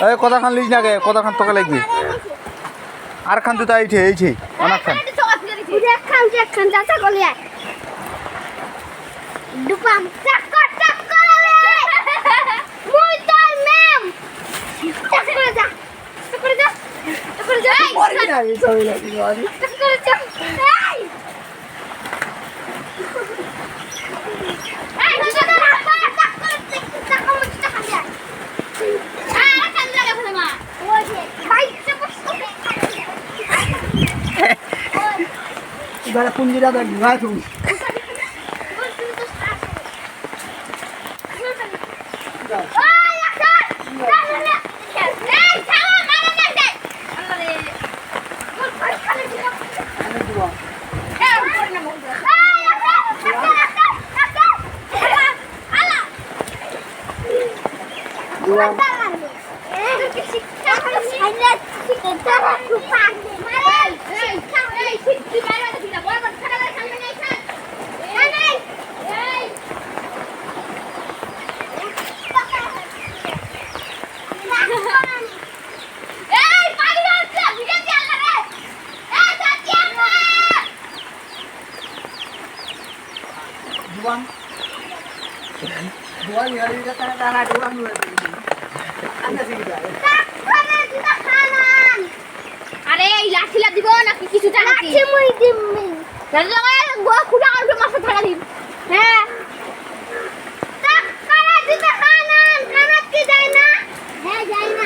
এই কথা খান লিজ না গে কথা খান তোকে লাগবে আর খান তো তাই এইছে অনেক খান খান যাতা গলি আয় দুপাম চাক্কর মুই তোর ম্যাম চাক্কর যা পরে না এই সবাই লাগি বাড়ি চাক্কর যা এই দুটা রাখবা চাক্কর মুচটা খাবি আর খান লাগা ফেলে মা ওই ভাই বসতে এবারে পুঞ্জিরা দেখ ভাই তুমি Duang. Duang ya, ini kata darah duang lagi. Anda sih kita. আরে এই লাঠিলা দিব নাকি কিছু টাকা দিই লাঠি মই দিমমি দাদা লাগায় গোয়া খুঁড়া আর মাছ টাকা দিন হ্যাঁ টাকা দিতে খানান খানা কি যায় না হ্যাঁ যায় না